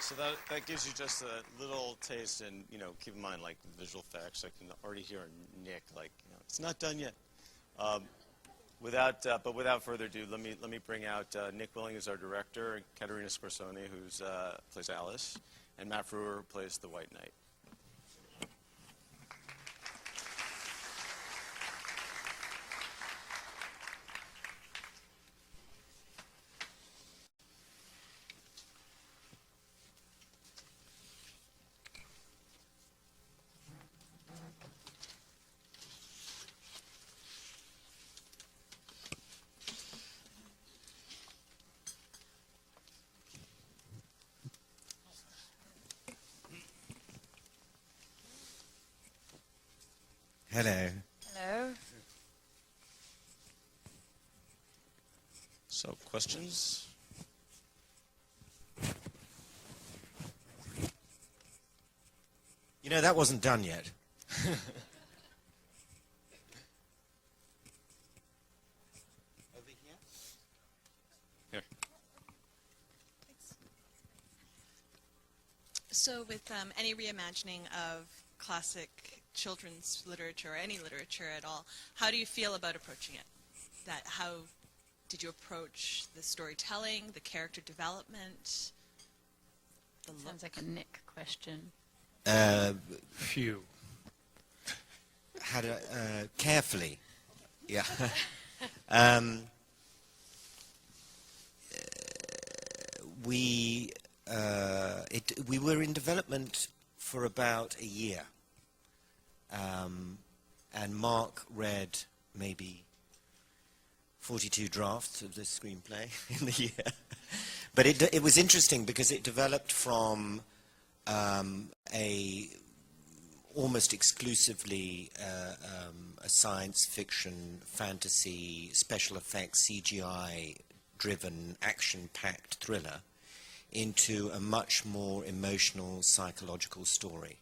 So that gives you just a little taste, and keep in mind, like, the visual effects. I can already hear Nick, like, it's not done yet. But without further ado, let me bring out Nick Willing is our director, Caterina Scorsone, who's plays Alice, and Matt Frewer plays the White Knight. Hello. Hello. So, questions? That wasn't done yet. Over here? Here. So with any reimagining of classic children's literature or any literature at all, how do you feel about approaching it? How did you approach the storytelling, the character development, the look? Sounds like a Nick question. Phew. How to carefully, yeah. We were in development for about a year, and Mark read maybe 42 drafts of this screenplay in the year. But it was interesting because it developed from a almost exclusively a science fiction, fantasy, special effects, CGI-driven, action-packed thriller into a much more emotional, psychological story.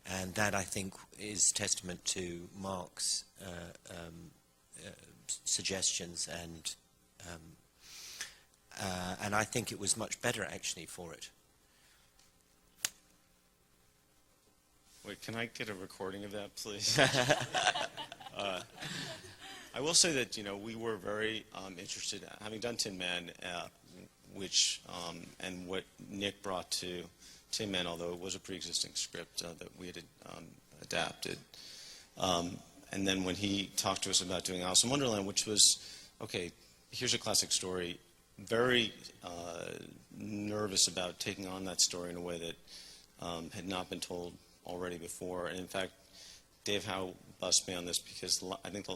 And that, I think, is testament to Mark's suggestions, and I think it was much better, actually, for it. Wait, can I get a recording of that, please? I will say that, we were very interested, having done Tin Man, which, and what Nick brought to Tin Man, although it was a pre-existing script that we had adapted. And then when he talked to us about doing Alice in Wonderland, which was, okay, here's a classic story, very nervous about taking on that story in a way that had not been told already before. And in fact, Dave Howe bussed me on this because I think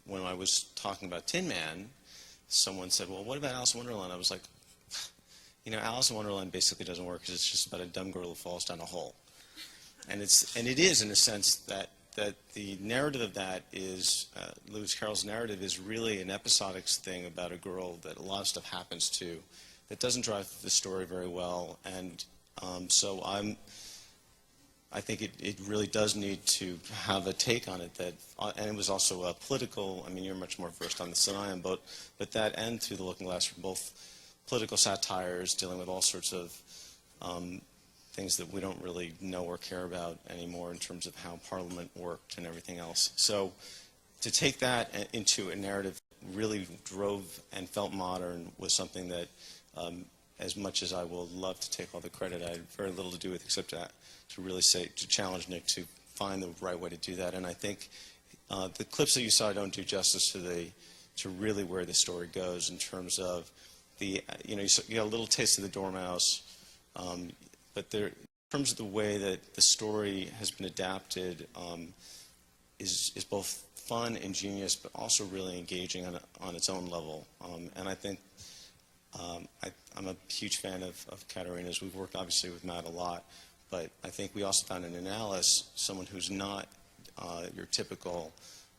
when I was talking about Tin Man, someone said, well, what about Alice in Wonderland? I was like, Alice in Wonderland basically doesn't work because it's just about a dumb girl who falls down a hole. And it is in a sense that the narrative of that is, Lewis Carroll's narrative is really an episodic thing about a girl that a lot of stuff happens to that doesn't drive the story very well. And so I think it really does need to have a take on it that, and it was also political. I mean, you're much more versed on this than I am, but that and Through the Looking Glass were both political satires dealing with all sorts of things that we don't really know or care about anymore in terms of how Parliament worked and everything else. So to take that into a narrative really drove and felt modern was something that, as much as I will love to take all the credit, I had very little to do with except to really to challenge Nick to find the right way to do that. And I think the clips that you saw don't do justice to really where the story goes in terms of you got a little taste of the Dormouse, but in terms of the way that the story has been adapted is both fun, ingenious, but also really engaging on its own level. And I think I'm a huge fan of Caterina's. We've worked obviously with Matt a lot, but I think we also found in Alice someone who's not your typical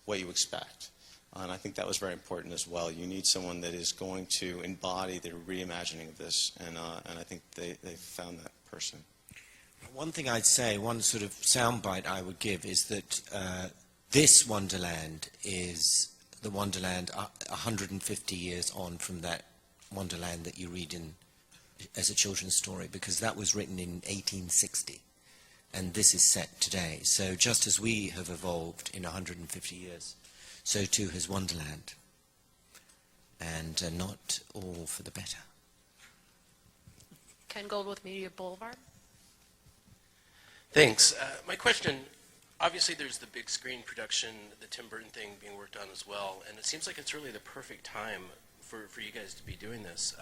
what you expect. And I think that was very important as well. You need someone that is going to embody the reimagining of this, and I think they found that person. One thing I'd say, one sort of soundbite I would give is that this Wonderland is the Wonderland 150 years on from that Wonderland that you read in as a children's story, because that was written in 1860, and this is set today. So just as we have evolved in 150 years, so too has Wonderland, and not all for the better. Ken Gold with Media Boulevard. Thanks. My question, obviously there's the big screen production, the Tim Burton thing being worked on as well, and it seems like it's really the perfect time for you guys to be doing this.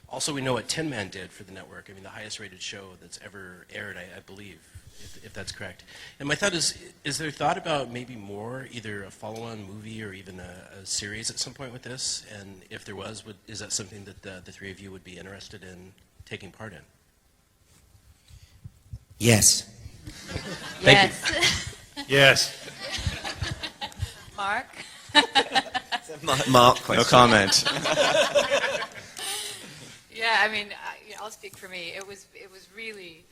Also, we know what Tin Man did for the network. I mean, the highest rated show that's ever aired, I believe, if that's correct. And my thought is there thought about maybe more, either a follow-on movie or even a series at some point with this? And if there was, is that something that the three of you would be interested in taking part in? Yes. Yes. Yes. Mark? Mark, No comment. Yeah, I mean, I'll speak for me. It was really,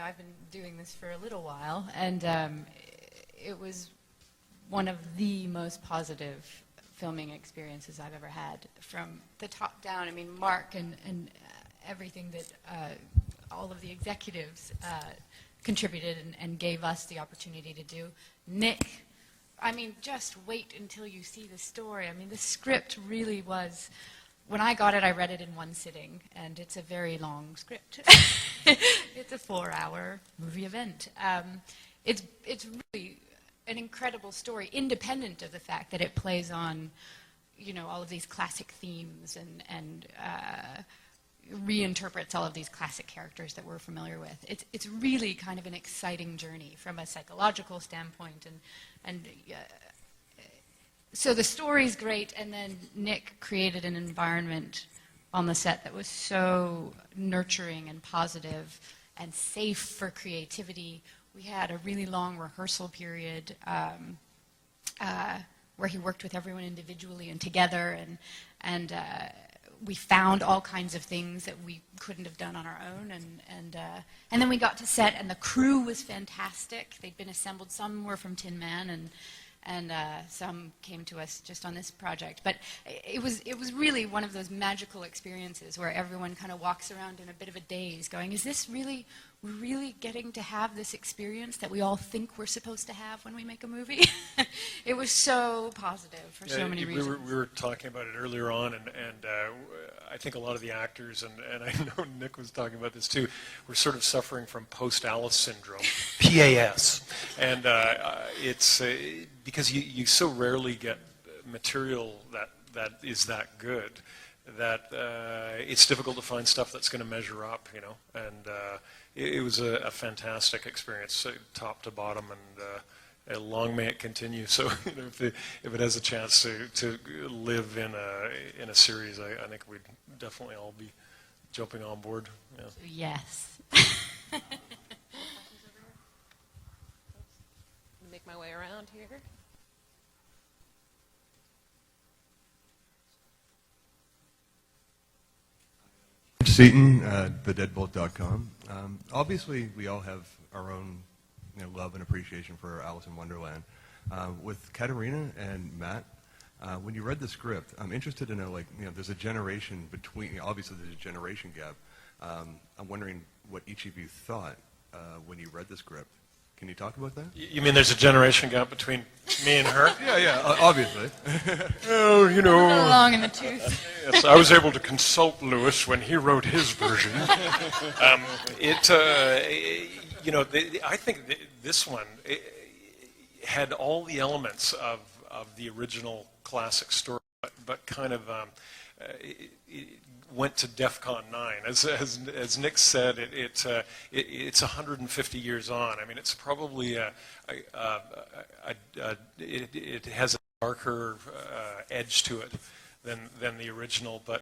I've been doing this for a little while, and it was one of the most positive filming experiences I've ever had from the top down. I mean, Mark and everything that all of the executives contributed and gave us the opportunity to do. Nick, I mean, just wait until you see the story. I mean, the script really was, when I got it, I read it in one sitting, and it's a very long script. It's a 4-hour movie event. It's really an incredible story, independent of the fact that it plays on, all of these classic themes and reinterprets all of these classic characters that we're familiar with. It's really kind of an exciting journey from a psychological standpoint, and so the story's great, and then Nick created an environment on the set that was so nurturing and positive and safe for creativity. We had a really long rehearsal period where he worked with everyone individually and together, and we found all kinds of things that we couldn't have done on our own, and then we got to set, and the crew was fantastic. They'd been assembled. Some were from Tin Man, and some came to us just on this project. But it was really one of those magical experiences where everyone kind of walks around in a bit of a daze, going, "Is this really? We're really getting to have this experience that we all think we're supposed to have when we make a movie?" It was so positive for so many reasons. We were talking about it earlier on, and I think a lot of the actors, and I know Nick was talking about this too, we're sort of suffering from post-Alice syndrome, PAS. And it's because you so rarely get material that is that good, that it's difficult to find stuff that's going to measure up, and it was a fantastic experience, top to bottom, and long may it continue. So if it has a chance to live in a series, I think we'd definitely all be jumping on board. Yeah. Yes. Make my way around here. Seaton, thedeadbolt.com. Obviously, we all have our own love and appreciation for Alice in Wonderland. With Caterina and Matt, when you read the script, I'm interested to know, there's a generation between, obviously there's a generation gap. I'm wondering what each of you thought when you read the script. Can you talk about that? You mean there's a generation gap between me and her? Yeah, obviously. Oh, A little long in the tooth. Yes, I was able to consult Lewis when he wrote his version. I think this one had all the elements of the original classic story, but kind of it went to DEFCON 9. As Nick said, it's 150 years on. I mean, it's probably it has a darker edge to it than the original, but